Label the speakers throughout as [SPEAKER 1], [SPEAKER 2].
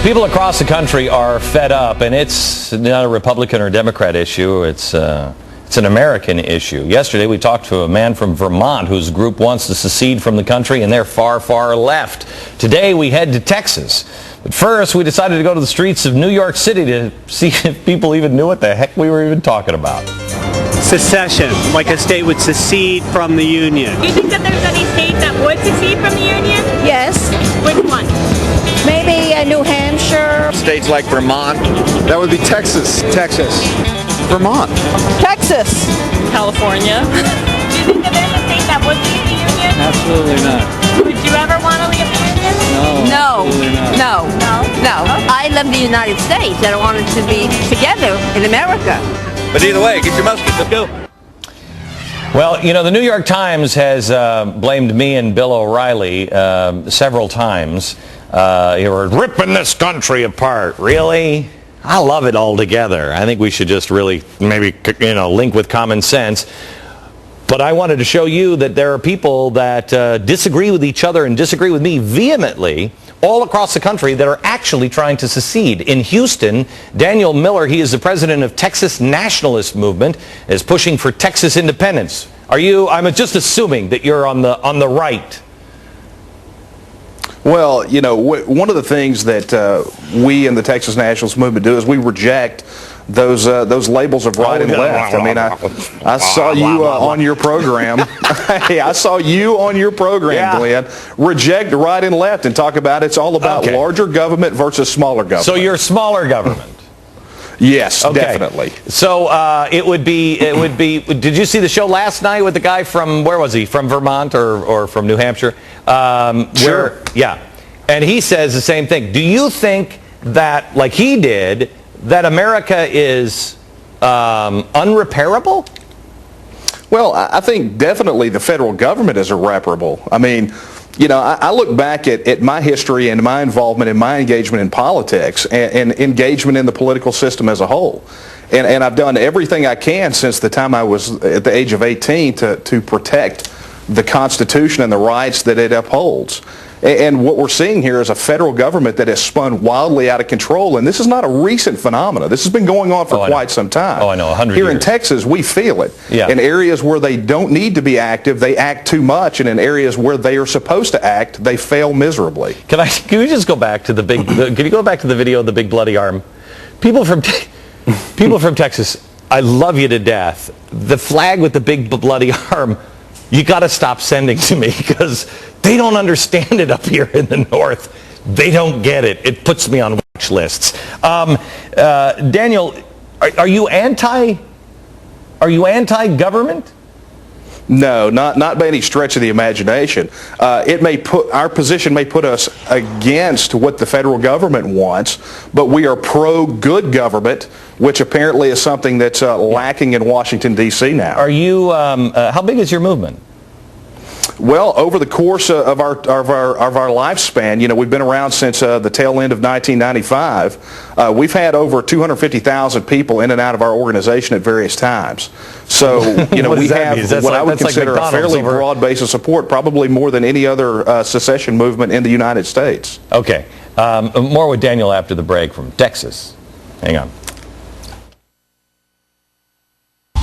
[SPEAKER 1] People across the country are fed up, and it's not a Republican or Democrat issue. It's an American issue. Yesterday, we talked to a man from Vermont whose group wants to secede from the country, and they're far, far left. Today, we head to Texas. But first, we decided to go to the streets of New York City to see if people even knew what the heck we were even talking about.
[SPEAKER 2] Secession, like a state would secede from the Union.
[SPEAKER 3] Do you think that there's any state that would secede from the Union?
[SPEAKER 4] Yes.
[SPEAKER 3] Which one?
[SPEAKER 4] Maybe New Hampshire.
[SPEAKER 5] States like Vermont.
[SPEAKER 6] That would be Texas. Vermont.
[SPEAKER 4] Texas.
[SPEAKER 3] California. Do you think that there's a state that would leave the Union?
[SPEAKER 2] Absolutely not.
[SPEAKER 3] Would you ever want to leave the Union?
[SPEAKER 4] No.
[SPEAKER 2] Absolutely not.
[SPEAKER 4] No. I love the United States. I don't want it to be together in America.
[SPEAKER 5] But either way, get your muskets, let's go.
[SPEAKER 1] Well, you know, the New York Times has blamed me and Bill O'Reilly several times. You were ripping this country apart. Really? I love it all together. I think we should just really maybe, link with common sense. But I wanted to show you that there are people that disagree with each other and disagree with me vehemently all across the country that are actually trying to secede. In Houston, Daniel Miller, he is the president of Texas Nationalist Movement, is pushing for Texas independence. I'm just assuming that you're on the right.
[SPEAKER 6] Well, one of the things that we in the Texas Nationalist Movement do is we reject those labels of right and left. I mean, I saw you on your program. Hey, I saw you on your program, Glenn. Reject right and left and talk about it's all about larger government versus smaller government. So
[SPEAKER 1] you're smaller government.
[SPEAKER 6] Yes, definitely.
[SPEAKER 1] So it would be. Did you see the show last night with the guy from, where was he? From Vermont or from New Hampshire?
[SPEAKER 6] Sure.
[SPEAKER 1] And he says the same thing. Do you think that, like he did, that America is unrepairable?
[SPEAKER 6] Well, I think definitely the federal government is irreparable. I mean, I look back at my history and my involvement and my engagement in politics and engagement in the political system as a whole. And I've done everything I can since the time I was at the age of 18 to protect the Constitution and the rights that it upholds. And what we're seeing here is a federal government that has spun wildly out of control. And this is not a recent phenomenon. This has been going on for quite some time.
[SPEAKER 1] Oh, I know, 100
[SPEAKER 6] Here
[SPEAKER 1] years.
[SPEAKER 6] in Texas, we feel it.
[SPEAKER 1] Yeah.
[SPEAKER 6] In areas where they don't need to be active, they act too much. And in areas where they are supposed to act, they fail miserably.
[SPEAKER 1] Can we just go back to can you go back to the video of the big bloody arm? People from Texas, I love you to death. The flag with the big bloody arm, you got to stop sending to me because they don't understand it up here in the north. They don't get it. It puts me on watch lists. Daniel, are you anti-government?
[SPEAKER 6] No, not by any stretch of the imagination. Our position may put us against what the federal government wants, but we are pro-good government, which apparently is something that's lacking in Washington, D.C. now.
[SPEAKER 1] Are you? How big is your movement?
[SPEAKER 6] Well, over the course of our lifespan, we've been around since the tail end of 1995. We've had over 250,000 people in and out of our organization at various times. So, we have what I would consider a fairly broad base of support, probably more than any other secession movement in the United States.
[SPEAKER 1] Okay. More with Daniel after the break from Texas. Hang on.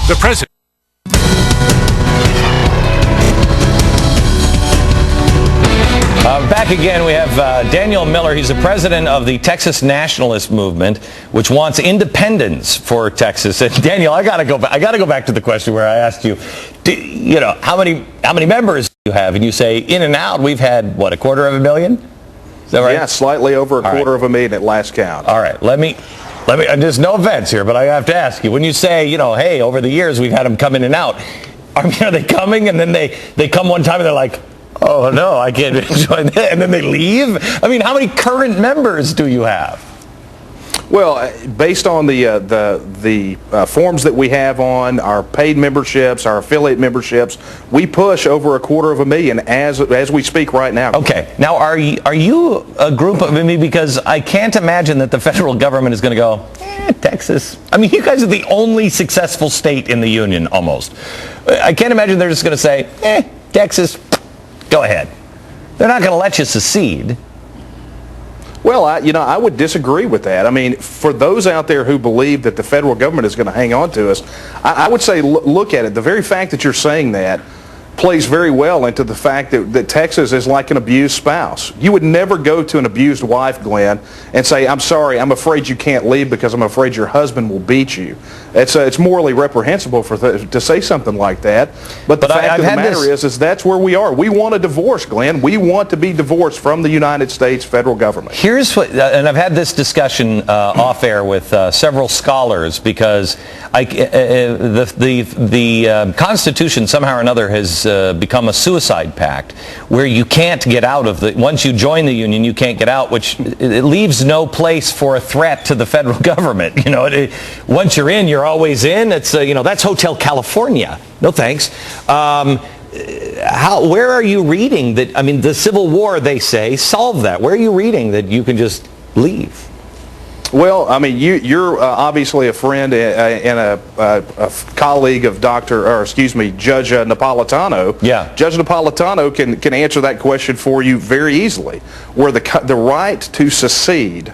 [SPEAKER 7] The president.
[SPEAKER 1] Back again, we have Daniel Miller. He's the president of the Texas Nationalist Movement, which wants independence for Texas. And Daniel, I got to go back to the question where I asked you, how many members do you have? And you say, in and out, we've had what, 250,000? Is that right?
[SPEAKER 6] Yeah, slightly over a quarter of a million at last count.
[SPEAKER 1] All right, let me. There's no offense here, but I have to ask you. When you say, hey, over the years we've had them come in and out, are they coming and then they come one time and they're like, oh no, I can't join that, and then they leave? I mean, how many current members do you have?
[SPEAKER 6] Well, based on the forms that we have on our paid memberships, our affiliate memberships, we push over 250,000 as we speak right now.
[SPEAKER 1] Okay. Now, are you a group of, because I can't imagine that the federal government is going to go, Texas. I mean, you guys are the only successful state in the union, almost. I can't imagine they're just going to say, Texas, go ahead. They're not going to let you secede.
[SPEAKER 6] Well, I would disagree with that. I mean, for those out there who believe that the federal government is going to hang on to us, I would say look at it. The very fact that you're saying that plays very well into the fact that Texas is like an abused spouse. You would never go to an abused wife, Glenn, and say, I'm sorry, I'm afraid you can't leave because I'm afraid your husband will beat you. It's morally reprehensible to say something like that. But the fact of the matter is that's where we are. We want a divorce, Glenn. We want to be divorced from the United States federal government.
[SPEAKER 1] Here's what, and I've had this discussion off air with several scholars, because the Constitution somehow or another has become a suicide pact where you can't get out of the, once you join the union you can't get out, which it leaves no place for a threat to the federal government. You know, once you're in, you're always in. It's that's Hotel California. No thanks. Where are you reading that? I mean, the Civil War, they say, solved that. Where are you reading that you can just leave?
[SPEAKER 6] Well, I mean, you're obviously a friend and a colleague of Judge Napolitano.
[SPEAKER 1] Yeah.
[SPEAKER 6] Judge Napolitano can answer that question for you very easily, where the right to secede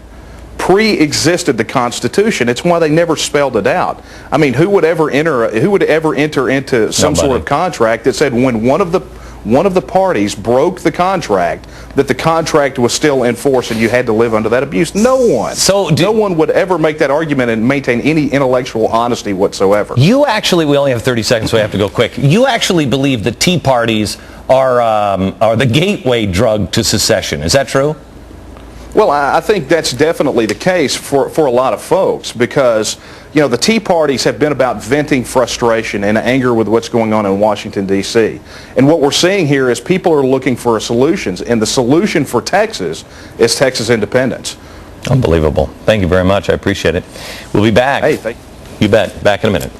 [SPEAKER 6] pre-existed the Constitution. It's why they never spelled it out. I mean, who would ever enter into some sort of contract that said when one of the parties broke the contract, that the contract was still in force and you had to live under that abuse? No one. No one would ever make that argument and maintain any intellectual honesty whatsoever.
[SPEAKER 1] You actually, we only have 30 seconds, so we have to go quick. You actually believe that Tea Parties are the gateway drug to secession. Is that true?
[SPEAKER 6] Well, I think that's definitely the case for a lot of folks, because the Tea Parties have been about venting frustration and anger with what's going on in Washington, D.C. And what we're seeing here is people are looking for solutions, and the solution for Texas is Texas independence.
[SPEAKER 1] Unbelievable. Thank you very much. I appreciate it. We'll be back.
[SPEAKER 6] Hey, thank you.
[SPEAKER 1] You bet. Back in a minute.